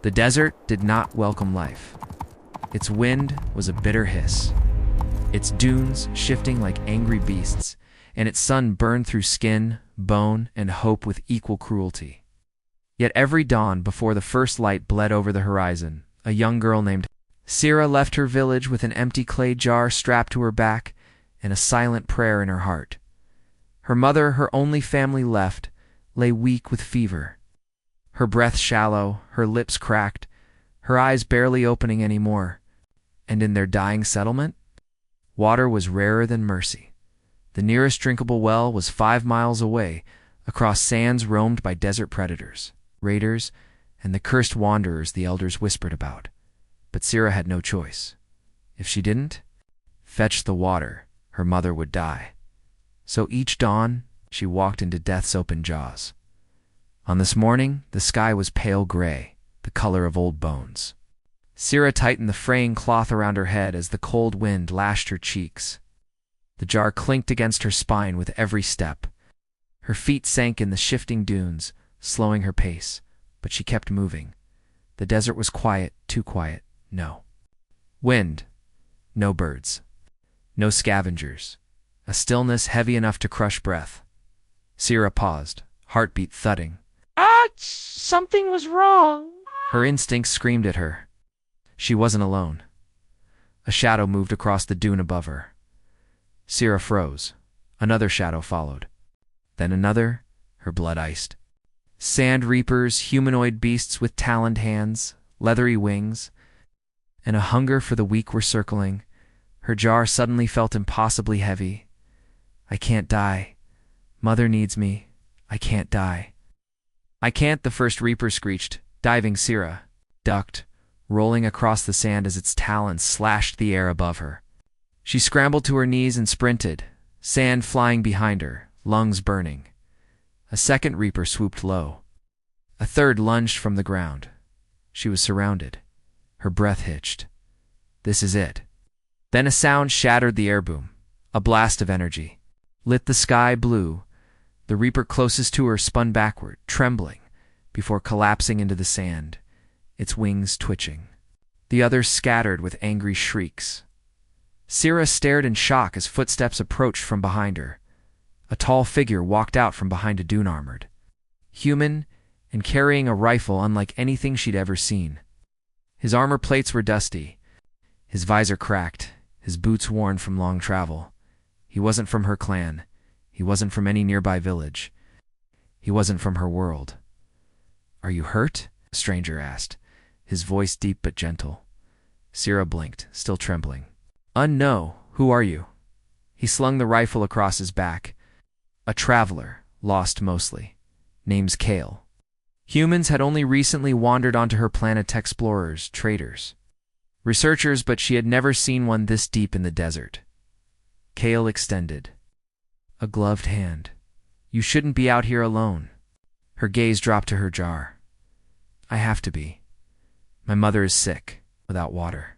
The desert did not welcome life. Its wind was a bitter hiss, its dunes shifting like angry beasts, and its sun burned through skin, bone, and hope with equal cruelty. Yet every dawn before the first light bled over the horizon, a young girl named Sira left her village with an empty clay jar strapped to her back and a silent prayer in her heart. Her mother, her only family left, lay weak with fever. Her breath shallow, her lips cracked, her eyes barely opening anymore. And in their dying settlement, water was rarer than mercy. The nearest drinkable well was 5 miles away, across sands roamed by desert predators, raiders, and the cursed wanderers the elders whispered about. But Sira had no choice. If she didn't fetch the water, her mother would die. So each dawn, she walked into death's open jaws. On this morning, the sky was pale gray, the color of old bones. Sira tightened the fraying cloth around her head as the cold wind lashed her cheeks. The jar clinked against her spine with every step. Her feet sank in the shifting dunes, slowing her pace, but she kept moving. The desert was quiet, too quiet. No wind, no birds, no scavengers, a stillness heavy enough to crush breath. Sira paused, heartbeat thudding. Something was wrong. Her instincts screamed at her. She wasn't alone. A shadow moved across the dune above her. Sira froze. Another shadow followed. Then another, her blood iced. Sand reapers, humanoid beasts with taloned hands, leathery wings, and a hunger for the weak were circling. Her jar suddenly felt impossibly heavy. I can't die. Mother needs me. I can't die. I can't, the first reaper screeched, diving. Sira ducked, rolling across the sand as its talons slashed the air above her. She scrambled to her knees and sprinted, sand flying behind her, lungs burning. A second reaper swooped low. A third lunged from the ground. She was surrounded. Her breath hitched. This is it. Then a sound shattered the air boom. A blast of energy lit the sky blue. The reaper closest to her spun backward, trembling, before collapsing into the sand, its wings twitching. The others scattered with angry shrieks. Sira stared in shock as footsteps approached from behind her. A tall figure walked out from behind a dune armored, human, and carrying a rifle unlike anything she'd ever seen. His armor plates were dusty, his visor cracked, his boots worn from long travel. He wasn't from her clan. He wasn't from any nearby village. He wasn't from her world. Are you hurt? The stranger asked, his voice deep but gentle. Sira blinked, still trembling. No, who are you? He slung the rifle across his back. A traveler, lost mostly. Name's Kale. Humans had only recently wandered onto her planet, explorers, traders, researchers, but she had never seen one this deep in the desert. Kale extended a gloved hand. You shouldn't be out here alone. Her gaze dropped to her jar. I have to be. My mother is sick, without water.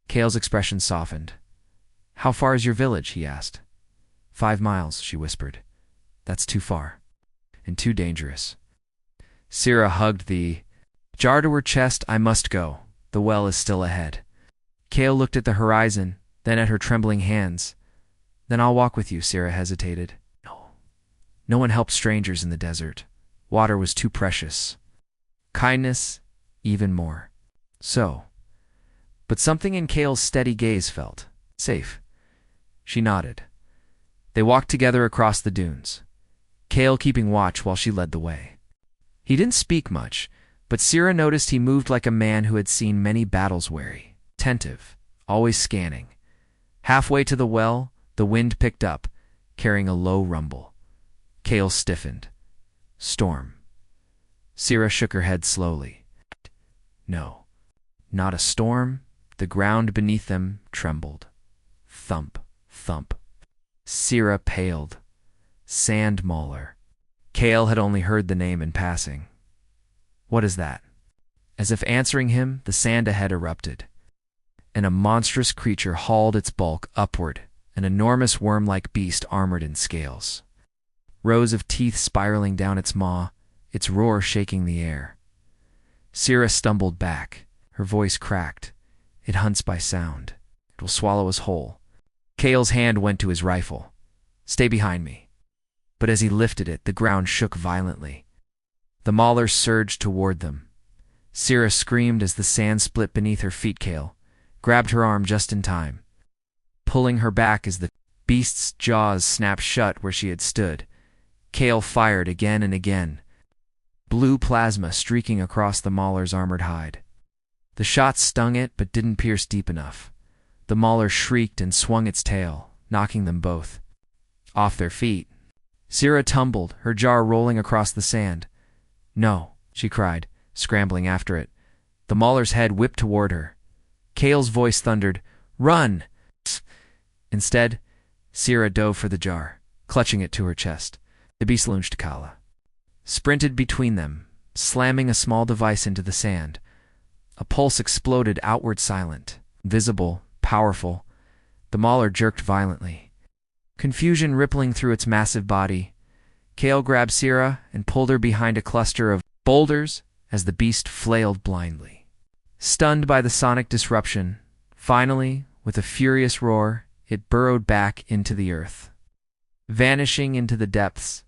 Kale's expression softened. How far is your village? He asked. 5 miles, she whispered. That's too far. And too dangerous. Sira hugged the jar to her chest. I must go. The well is still ahead. Kale looked at the horizon, then at her trembling hands. Then I'll walk with you, Sira hesitated. No. No one helped strangers in the desert. Water was too precious. Kindness, even more. So. But something in Kale's steady gaze felt safe. She nodded. They walked together across the dunes, Kale keeping watch while she led the way. He didn't speak much, but Sira noticed he moved like a man who had seen many battles, wary, attentive, always scanning. Halfway to the well, the wind picked up, carrying a low rumble. Kale stiffened. Storm. Sira shook her head slowly. No, not a storm. The ground beneath them trembled. Thump, thump. Sira paled. Sand mauler. Kale had only heard the name in passing. What is that? As if answering him, the sand ahead erupted, and a monstrous creature hauled its bulk upward, an enormous worm-like beast armored in scales. Rows of teeth spiraling down its maw, its roar shaking the air. Sira stumbled back. Her voice cracked. It hunts by sound. It will swallow us whole. Kale's hand went to his rifle. Stay behind me. But as he lifted it, the ground shook violently. The maulers surged toward them. Sira screamed as the sand split beneath her feet. Kale grabbed her arm just in time, pulling her back as the beast's jaws snapped shut where she had stood. Kale fired again and again, blue plasma streaking across the mauler's armored hide. The shot stung it but didn't pierce deep enough. The mauler shrieked and swung its tail, knocking them both off their feet. Sira tumbled, her jar rolling across the sand. No, she cried, scrambling after it. The mauler's head whipped toward her. Kale's voice thundered, "Run!" Instead, Sira dove for the jar, clutching it to her chest. The beast lunged. Kala sprinted between them, slamming a small device into the sand. A pulse exploded outward, silent, visible, powerful. The mauler jerked violently, confusion rippling through its massive body. Kale grabbed Sira and pulled her behind a cluster of boulders as the beast flailed blindly. Stunned by the sonic disruption, finally, with a furious roar, it burrowed back into the earth, vanishing into the depths.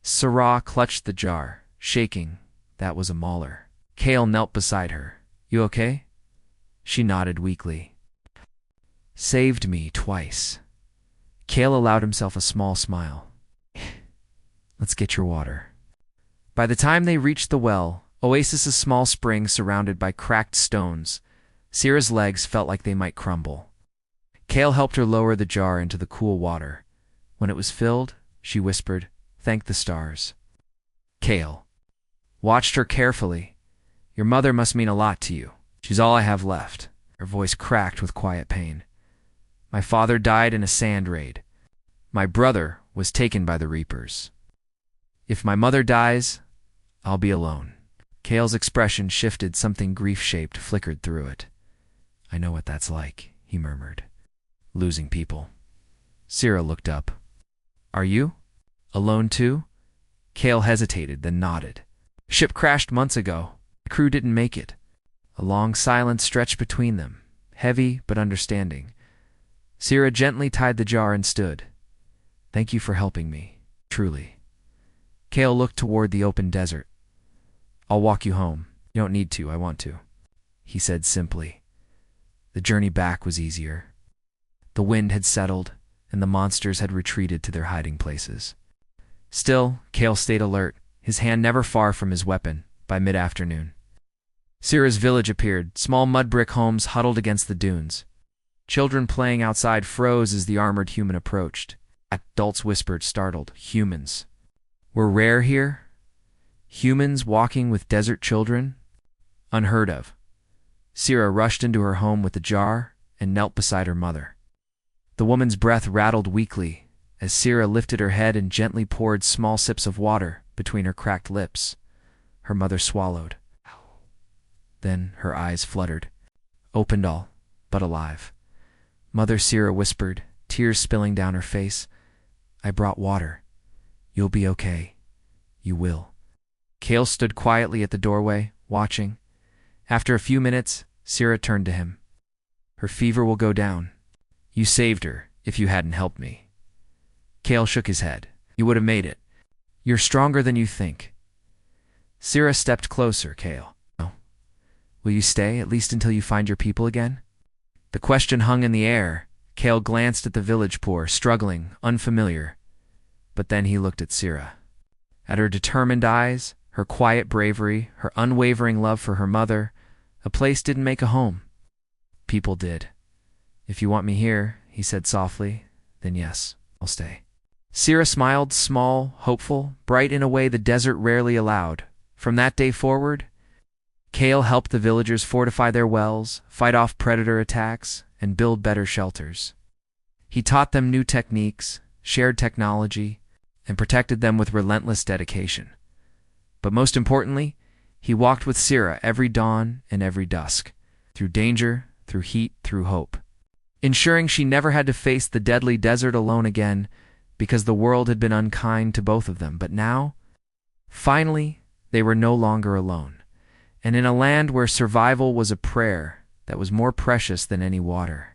Sira clutched the jar, shaking. That was a mauler. Kale knelt beside her. "You okay?" She nodded weakly. "Saved me twice." Kale allowed himself a small smile. "Let's get your water." By the time they reached the well, Oasis's small spring surrounded by cracked stones, Sira's legs felt like they might crumble. Kale helped her lower the jar into the cool water. When it was filled, she whispered, "Thank the stars." Kale watched her carefully. "Your mother must mean a lot to you. She's all I have left." Her voice cracked with quiet pain. "My father died in a sand raid. My brother was taken by the Reapers. If my mother dies, I'll be alone." Kale's expression shifted, something grief-shaped flickered through it. "I know what that's like," he murmured. "Losing people." Sira looked up. "Are you? Alone too?" Kale hesitated, then nodded. "Ship crashed months ago. The crew didn't make it." A long silence stretched between them, heavy but understanding. Sira gently tied the jar and stood. "Thank you for helping me, truly." Kale looked toward the open desert. "I'll walk you home. You don't need to, I want to," he said simply. The journey back was easier. The wind had settled, and the monsters had retreated to their hiding places. Still, Kale stayed alert, his hand never far from his weapon, by mid-afternoon. Sira's village appeared, small mud brick homes huddled against the dunes. Children playing outside froze as the armored human approached. Adults whispered, startled, "Humans. We're rare here? Humans walking with desert children? Unheard of." Sira rushed into her home with the jar and knelt beside her mother. The woman's breath rattled weakly as Sira lifted her head and gently poured small sips of water between her cracked lips. Her mother swallowed. Then her eyes fluttered, opened all but alive. "Mother," Sira whispered, tears spilling down her face, "I brought water. You'll be okay. You will." Kale stood quietly at the doorway, watching. After a few minutes, Sira turned to him. "Her fever will go down. You saved her if you hadn't helped me." Kale shook his head. "You would have made it. You're stronger than you think." Sira stepped closer. "Kale, no. Will you stay, at least until you find your people again?" The question hung in the air. Kale glanced at the village poor, struggling, unfamiliar. But then he looked at Sira. At her determined eyes, her quiet bravery, her unwavering love for her mother, a place didn't make a home. People did. "If you want me here," he said softly, "then yes, I'll stay." Sira smiled, small, hopeful, bright in a way the desert rarely allowed. From that day forward, Kale helped the villagers fortify their wells, fight off predator attacks, and build better shelters. He taught them new techniques, shared technology, and protected them with relentless dedication. But most importantly, he walked with Sira every dawn and every dusk, through danger, through heat, through hope, ensuring she never had to face the deadly desert alone again because the world had been unkind to both of them. But now, finally, they were no longer alone. and in a land where survival was a prayer that was more precious than any water.